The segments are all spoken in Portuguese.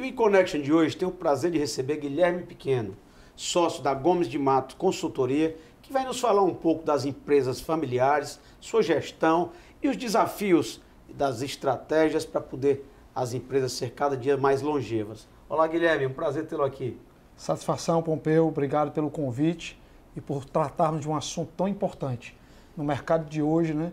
o InConnection de hoje tem o prazer de receber Guilherme Pequeno, sócio da Gomes de Mato Consultoria, que vai nos falar um pouco das empresas familiares, sua gestão e os desafios das estratégias para poder as empresas ser cada dia mais longevas. Olá, Guilherme, um prazer tê-lo aqui. Satisfação, Pompeu, obrigado pelo convite e por tratarmos de um assunto tão importante. No mercado de hoje, né,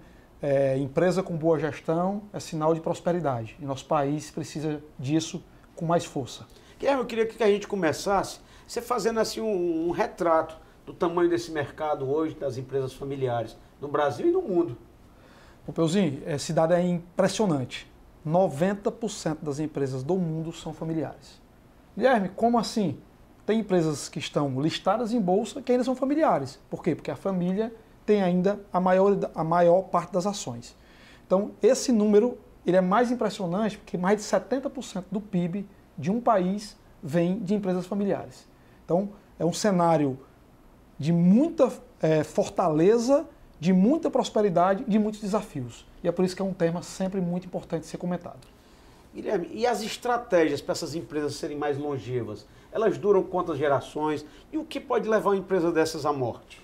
empresa com boa gestão é sinal de prosperidade e nosso país precisa disso com mais força. Guilherme, eu queria que a gente começasse você fazendo assim um retrato do tamanho desse mercado hoje das empresas familiares no Brasil e no mundo. Pompeuzinho, esse dado é impressionante. 90% das empresas do mundo são familiares. Guilherme, como assim? Tem empresas que estão listadas em bolsa que ainda são familiares. Por quê? Porque a família tem ainda a maior parte das ações. Então, esse número ele é mais impressionante porque mais de 70% do PIB de um país vem de empresas familiares. Então, é um cenário de muita fortaleza, de muita prosperidade, de muitos desafios. E é por isso que é um tema sempre muito importante de ser comentado. Guilherme, e as estratégias para essas empresas serem mais longevas? Elas duram quantas gerações? E o que pode levar uma empresa dessas à morte?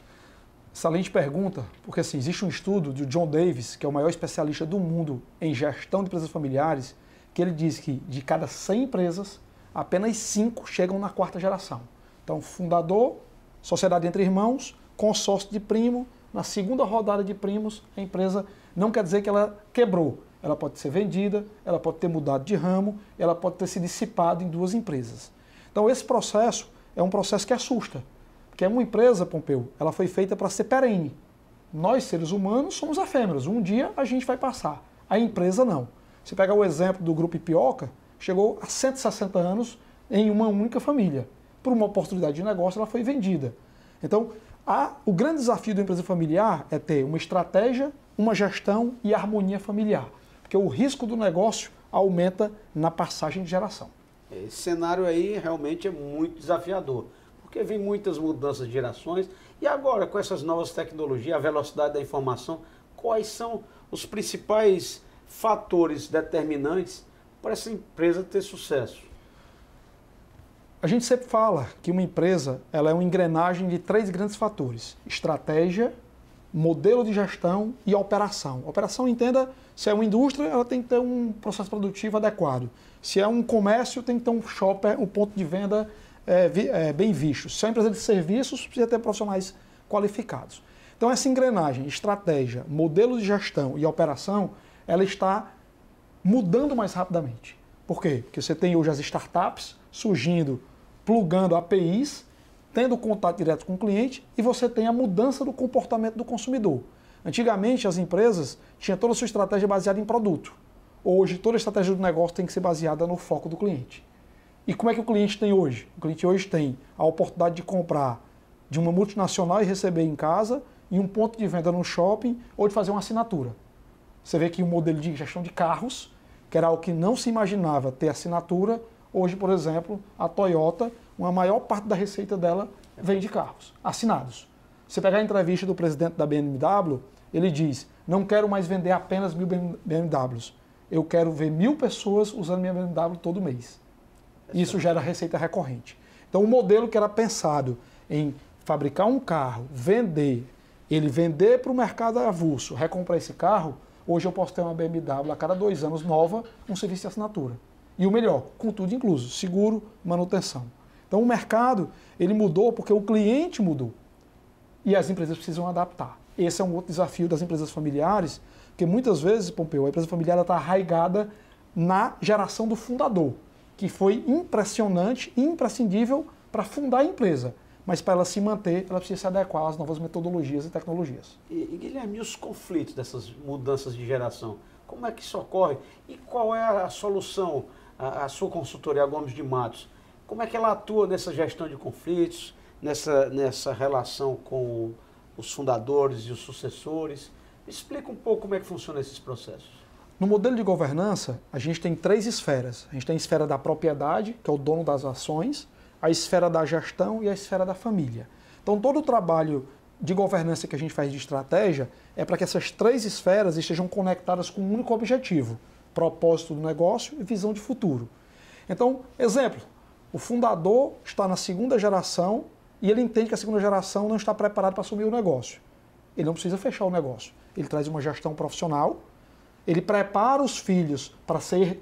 Excelente pergunta, porque assim, existe um estudo de John Davis, que é o maior especialista do mundo em gestão de empresas familiares, que ele diz que de cada 100 empresas, apenas 5 chegam na quarta geração. Então, fundador, sociedade entre irmãos, consórcio de primo, na segunda rodada de primos, a empresa não quer dizer que ela quebrou. Ela pode ser vendida, ela pode ter mudado de ramo, ela pode ter se dissipado em 2 empresas. Então, esse processo é um processo que assusta. Porque uma empresa, Pompeu, ela foi feita para ser perene. Nós, seres humanos, somos efêmeros. Um dia a gente vai passar. A empresa não. Você pega o exemplo do Grupo Ipioca, chegou a 160 anos em uma única família. Por uma oportunidade de negócio, ela foi vendida. Então, o grande desafio da empresa familiar é ter uma estratégia, uma gestão e harmonia familiar. Porque o risco do negócio aumenta na passagem de geração. Esse cenário aí realmente é muito desafiador. Porque vem muitas mudanças de gerações e agora com essas novas tecnologias, a velocidade da informação, quais são os principais fatores determinantes para essa empresa ter sucesso? A gente sempre fala que uma empresa ela é uma engrenagem de 3 grandes fatores: estratégia, modelo de gestão e operação. Operação, entenda, se é uma indústria, ela tem que ter um processo produtivo adequado. Se é um comércio, tem que ter um shopper, um ponto de venda bem visto. Se é uma empresa de serviços, precisa ter profissionais qualificados. Então, essa engrenagem, estratégia, modelo de gestão e operação, ela está mudando mais rapidamente. Por quê? Porque você tem hoje as startups surgindo, plugando APIs, tendo contato direto com o cliente, e você tem a mudança do comportamento do consumidor. Antigamente, as empresas tinham toda a sua estratégia baseada em produto. Hoje, toda a estratégia do negócio tem que ser baseada no foco do cliente. E como é que o cliente tem hoje? O cliente hoje tem a oportunidade de comprar de uma multinacional e receber em casa, em um ponto de venda no shopping, ou de fazer uma assinatura. Você vê que o modelo de gestão de carros, que era algo que não se imaginava ter assinatura, hoje, por exemplo, a Toyota, uma maior parte da receita dela vem de carros assinados. Você pegar a entrevista do presidente da BMW, ele diz: não quero mais vender apenas 1000 BMWs, eu quero ver 1000 pessoas usando minha BMW todo mês. Isso gera receita recorrente. Então, o modelo que era pensado em fabricar um carro, vender, ele vender para o mercado avulso, recomprar esse carro, hoje eu posso ter uma BMW a cada 2 anos nova, um serviço de assinatura. E o melhor, com tudo incluso, seguro, manutenção. Então, o mercado ele mudou porque o cliente mudou. E as empresas precisam adaptar. Esse é um outro desafio das empresas familiares, porque muitas vezes, Pompeu, a empresa familiar está arraigada na geração do fundador, que foi impressionante e imprescindível para fundar a empresa. Mas para ela se manter, ela precisa se adequar às novas metodologias e tecnologias. E Guilherme, e os conflitos dessas mudanças de geração? Como é que isso ocorre? E qual é a solução, a sua consultoria, a Gomes de Matos? Como é que ela atua nessa gestão de conflitos, nessa relação com os fundadores e os sucessores? Explica um pouco como é que funciona esses processos. No modelo de governança, a gente tem 3 esferas. A gente tem a esfera da propriedade, que é o dono das ações, a esfera da gestão e a esfera da família. Então, todo o trabalho de governança que a gente faz de estratégia é para que essas 3 esferas estejam conectadas com um único objetivo: propósito do negócio e visão de futuro. Então, exemplo, o fundador está na segunda geração e ele entende que a segunda geração não está preparada para assumir o negócio. Ele não precisa fechar o negócio. Ele traz uma gestão profissional, ele prepara os filhos para ser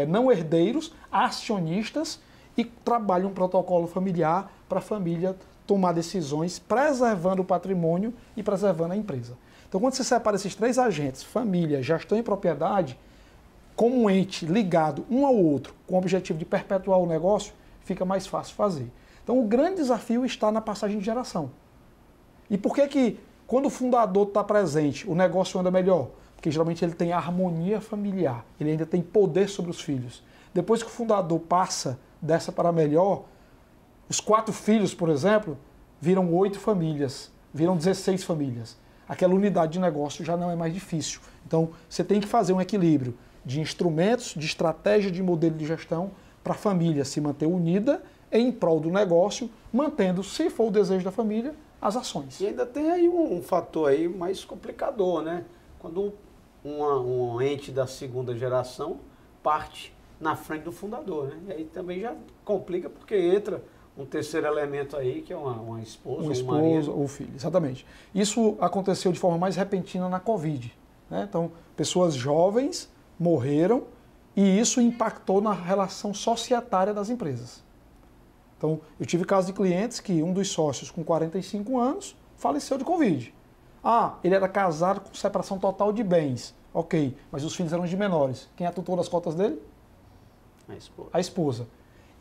não herdeiros, acionistas, e trabalha um protocolo familiar para a família tomar decisões, preservando o patrimônio e preservando a empresa. Então, quando você separa esses três agentes, família, gestão e propriedade, como um ente ligado um ao outro, com o objetivo de perpetuar o negócio, fica mais fácil fazer. Então, o grande desafio está na passagem de geração. E por que quando o fundador está presente, o negócio anda melhor? Porque geralmente ele tem harmonia familiar, ele ainda tem poder sobre os filhos. Depois que o fundador passa dessa para melhor, os 4 filhos, por exemplo, viram 8 famílias, viram 16 famílias. Aquela unidade de negócio já não é mais difícil. Então, você tem que fazer um equilíbrio de instrumentos, de estratégia, de modelo de gestão para a família se manter unida em prol do negócio, mantendo, se for o desejo da família, as ações. E ainda tem aí um fator aí mais complicador, né? Quando um ente da segunda geração parte na frente do fundador, né? E aí também já complica porque entra um terceiro elemento aí, que é uma esposa, um marido ou filho, exatamente. Isso aconteceu de forma mais repentina na Covid, né? Então, pessoas jovens morreram e isso impactou na relação societária das empresas. Então, eu tive casos de clientes que um dos sócios com 45 anos faleceu de Covid. Ah, ele era casado com separação total de bens. Ok, mas os filhos eram de menores. Quem é tutor das cotas dele? A esposa.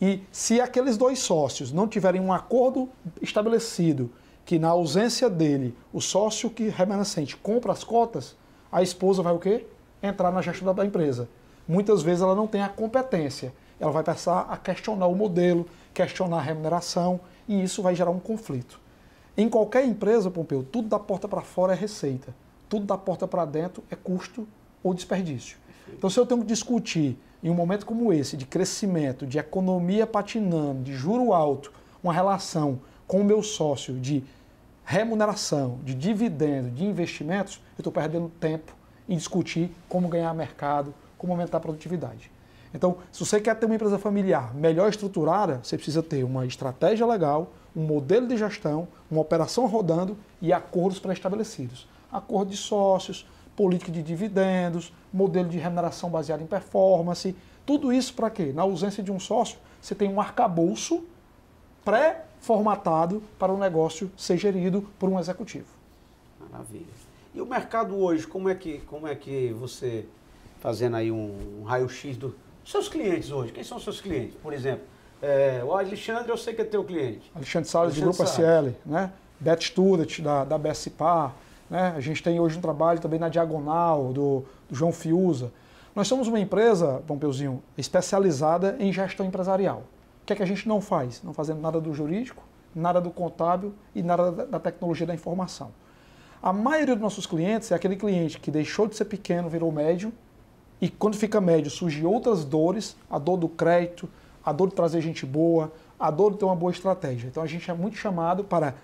E se aqueles 2 sócios não tiverem um acordo estabelecido que na ausência dele, o sócio que remanescente compra as cotas, a esposa vai o quê? Entrar na gestão da empresa. Muitas vezes ela não tem a competência. Ela vai passar a questionar o modelo, questionar a remuneração, e isso vai gerar um conflito. Em qualquer empresa, Pompeu, tudo da porta para fora é receita. Tudo da porta para dentro é custo ou desperdício. Então, se eu tenho que discutir em um momento como esse, de crescimento, de economia patinando, de juro alto, uma relação com o meu sócio de remuneração, de dividendo, de investimentos, eu estou perdendo tempo em discutir como ganhar mercado, como aumentar a produtividade. Então, se você quer ter uma empresa familiar melhor estruturada, você precisa ter uma estratégia legal, um modelo de gestão, uma operação rodando e acordos pré-estabelecidos. Acordo de sócios, política de dividendos, modelo de remuneração baseado em performance. Tudo isso para quê? Na ausência de um sócio, você tem um arcabouço pré-formatado para o negócio ser gerido por um executivo. Maravilha. E o mercado hoje, como é que você, fazendo aí um raio-x dos seus clientes hoje, quem são os seus clientes? Por exemplo, o Alexandre, eu sei que é teu cliente. Alexandre Salles, do Grupo SL, né? Beth Student, da BSPA, né? A gente tem hoje um trabalho também na Diagonal, do João Fiuza. Nós somos uma empresa, Pompeuzinho, especializada em gestão empresarial. O que é que a gente não faz? Não fazemos nada do jurídico, nada do contábil e nada da tecnologia da informação. A maioria dos nossos clientes é aquele cliente que deixou de ser pequeno, virou médio, e quando fica médio surgem outras dores, a dor do crédito, a dor de trazer gente boa, a dor de ter uma boa estratégia. Então a gente é muito chamado para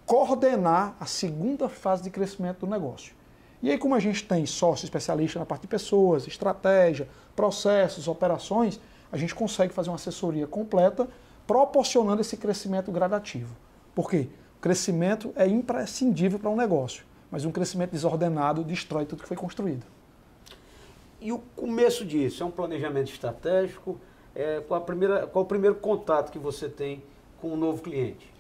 coordenar a segunda fase de crescimento do negócio. E aí, como a gente tem sócio especialista na parte de pessoas, estratégia, processos, operações, a gente consegue fazer uma assessoria completa, proporcionando esse crescimento gradativo. Por quê? O crescimento é imprescindível para um negócio, mas um crescimento desordenado destrói tudo que foi construído. E o começo disso? É um planejamento estratégico? Qual o primeiro contato que você tem com um novo cliente?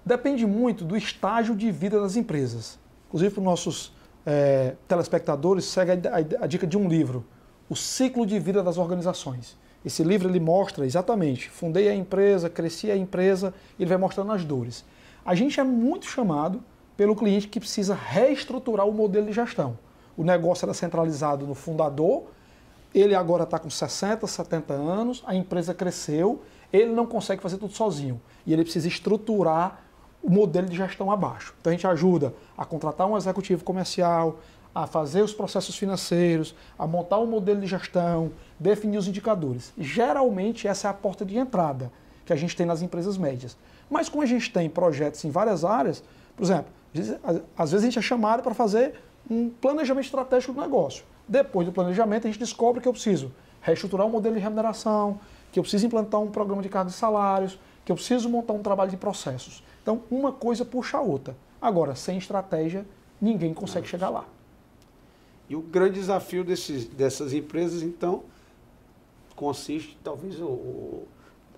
Depende muito do estágio de vida das empresas. Inclusive, para os nossos telespectadores, segue a dica de um livro, O Ciclo de Vida das Organizações. Esse livro ele mostra exatamente, fundei a empresa, cresci a empresa, ele vai mostrando as dores. A gente é muito chamado pelo cliente que precisa reestruturar o modelo de gestão. O negócio era centralizado no fundador, ele agora está com 60, 70 anos, a empresa cresceu, ele não consegue fazer tudo sozinho e ele precisa estruturar o modelo de gestão abaixo. Então a gente ajuda a contratar um executivo comercial, a fazer os processos financeiros, a montar um modelo de gestão, definir os indicadores. Geralmente essa é a porta de entrada que a gente tem nas empresas médias. Mas como a gente tem projetos em várias áreas, por exemplo, às vezes a gente é chamado para fazer um planejamento estratégico do negócio. Depois do planejamento a gente descobre que eu preciso reestruturar o modelo de remuneração, que eu preciso implantar um programa de cargos e salários, que eu preciso montar um trabalho de processos. Então, uma coisa puxa a outra. Agora, sem estratégia, ninguém consegue chegar lá. E o grande desafio dessas empresas, então, consiste, talvez,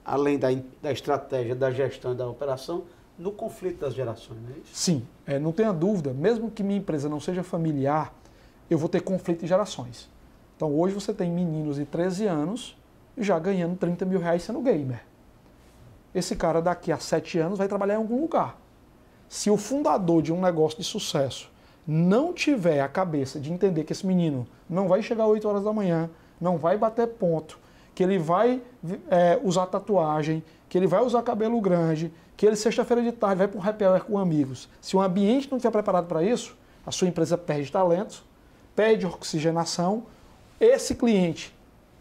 além da estratégia, da gestão e da operação, no conflito das gerações, não é isso? Sim, não tenha dúvida, mesmo que minha empresa não seja familiar, eu vou ter conflito de gerações. Então, hoje você tem meninos de 13 anos já ganhando 30 mil reais sendo gamer. Esse cara daqui a 7 anos vai trabalhar em algum lugar. Se o fundador de um negócio de sucesso não tiver a cabeça de entender que esse menino não vai chegar às 8 horas da manhã, não vai bater ponto, que ele vai usar tatuagem, que ele vai usar cabelo grande, que ele sexta-feira de tarde vai para um happy hour com amigos. Se o ambiente não estiver preparado para isso, a sua empresa perde talentos, perde oxigenação. Esse cliente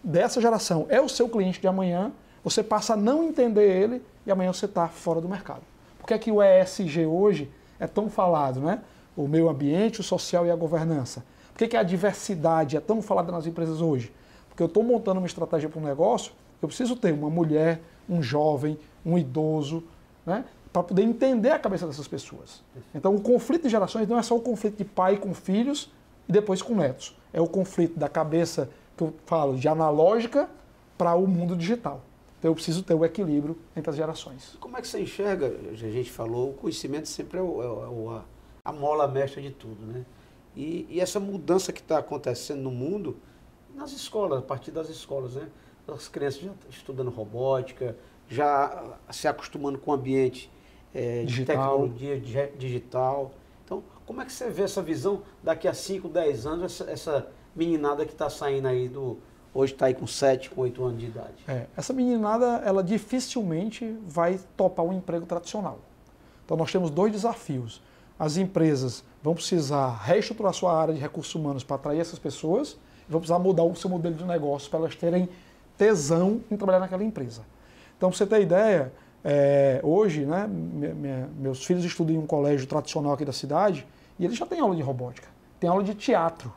dessa geração é o seu cliente de amanhã, você passa a não entender ele e amanhã você está fora do mercado. Por que é que o ESG hoje é tão falado, né? O meio ambiente, o social e a governança. Por que que a diversidade é tão falada nas empresas hoje? Porque eu estou montando uma estratégia para um negócio, eu preciso ter uma mulher, um jovem, um idoso, né? Para poder entender a cabeça dessas pessoas. Então o conflito de gerações não é só o conflito de pai com filhos e depois com netos. É o conflito da cabeça, que eu falo, de analógica para o mundo digital. Então eu preciso ter o equilíbrio entre as gerações. Como é que você enxerga, a gente falou, o conhecimento sempre é a mola mestra de tudo, né? E essa mudança que está acontecendo no mundo, nas escolas, a partir das escolas, né? As crianças já estudando robótica, já se acostumando com o ambiente de tecnologia digital. Então, como é que você vê essa visão daqui a 5, 10 anos, essa meninada que está saindo aí hoje está aí com 7, com 8 anos de idade? Essa meninada, ela dificilmente vai topar um emprego tradicional. Então nós temos 2 desafios. As empresas vão precisar reestruturar sua área de recursos humanos para atrair essas pessoas, e vão precisar mudar o seu modelo de negócio para elas terem tesão em trabalhar naquela empresa. Então, para você ter ideia, hoje, né, meus filhos estudam em um colégio tradicional aqui da cidade e eles já têm aula de robótica, tem aula de teatro.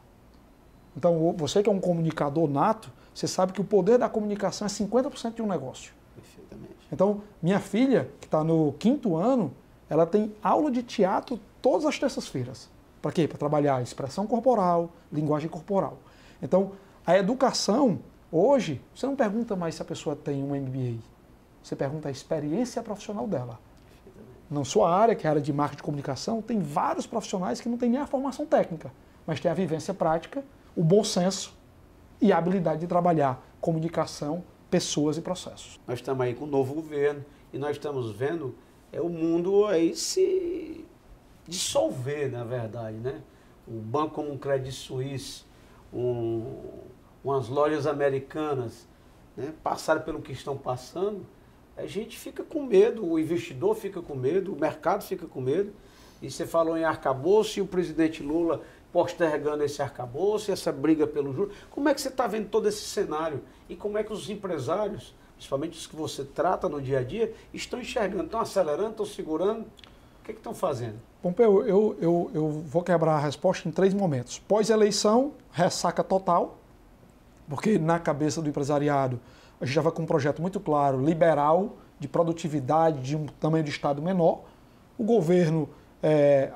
Então, você que é um comunicador nato, você sabe que o poder da comunicação é 50% de um negócio. Perfeitamente. Então, minha filha, que está no 5º ano, ela tem aula de teatro todas as terças-feiras. Para quê? Para trabalhar expressão corporal, linguagem corporal. Então, a educação, hoje, você não pergunta mais se a pessoa tem um MBA. Você pergunta a experiência profissional dela. Na sua área, que é a área de marketing de comunicação, tem vários profissionais que não têm nem a formação técnica, mas têm a vivência prática, o bom senso e a habilidade de trabalhar comunicação, pessoas e processos. Nós estamos aí com o novo governo e nós estamos vendo o mundo aí se dissolver, na verdade, né? Um banco como o Credit Suisse, umas lojas americanas, né, passaram pelo que estão passando, a gente fica com medo, o investidor fica com medo, o mercado fica com medo. E você falou em arcabouço e o presidente Lula postergando esse arcabouço, essa briga pelo juros. Como é que você está vendo todo esse cenário? E como é que os empresários, principalmente os que você trata no dia a dia, estão enxergando? Estão acelerando, estão segurando? O que estão fazendo? Pompeu, eu vou quebrar a resposta em 3 momentos. Pós-eleição, ressaca total, porque na cabeça do empresariado a gente já vai com um projeto muito claro, liberal, de produtividade, de um tamanho de Estado menor. O governo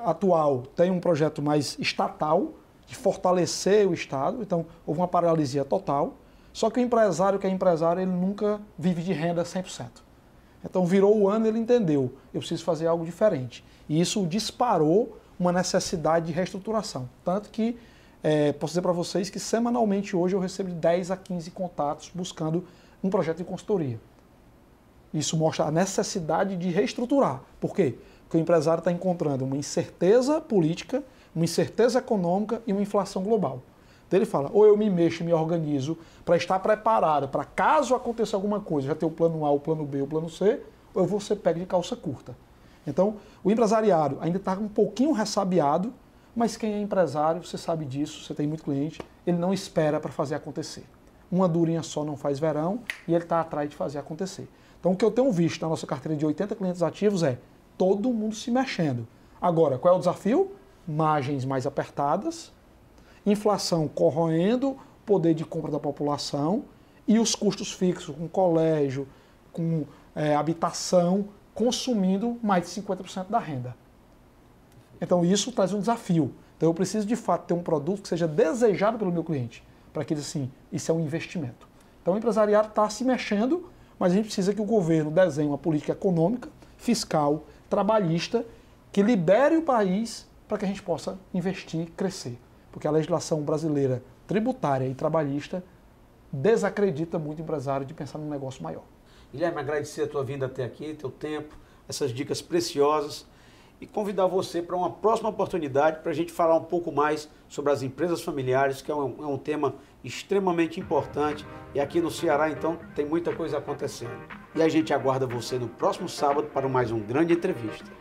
atual tem um projeto mais estatal, de fortalecer o Estado, então houve uma paralisia total. Só que o empresário que é empresário, ele nunca vive de renda 100%. Então virou o ano e ele entendeu, eu preciso fazer algo diferente. E isso disparou uma necessidade de reestruturação. Tanto que, posso dizer para vocês que semanalmente hoje eu recebo de 10 a 15 contatos buscando um projeto de consultoria. Isso mostra a necessidade de reestruturar. Por quê? Porque o empresário está encontrando uma incerteza política, uma incerteza econômica e uma inflação global. Então ele fala, ou eu me mexo e me organizo para estar preparado, para caso aconteça alguma coisa, já ter o plano A, o plano B, o plano C, ou eu vou ser pego de calça curta. Então, o empresariado ainda está um pouquinho ressabiado, mas quem é empresário, você sabe disso, você tem muito cliente, ele não espera para fazer acontecer. Uma durinha só não faz verão e ele está atrás de fazer acontecer. Então, o que eu tenho visto na nossa carteira de 80 clientes ativos é todo mundo se mexendo. Agora, qual é o desafio? Margens mais apertadas, inflação corroendo o poder de compra da população e os custos fixos, com colégio, com habitação, consumindo mais de 50% da renda. Então isso traz um desafio. Então eu preciso de fato ter um produto que seja desejado pelo meu cliente, para que ele diga assim, isso é um investimento. Então o empresariado está se mexendo, mas a gente precisa que o governo desenhe uma política econômica, fiscal, trabalhista, que libere o país para que a gente possa investir e crescer. Porque a legislação brasileira tributária e trabalhista desacredita muito o empresário de pensar num negócio maior. Guilherme, agradecer a tua vinda até aqui, teu tempo, essas dicas preciosas e convidar você para uma próxima oportunidade para a gente falar um pouco mais sobre as empresas familiares, que é um tema extremamente importante e aqui no Ceará, então, tem muita coisa acontecendo. E a gente aguarda você no próximo sábado para mais um grande entrevista.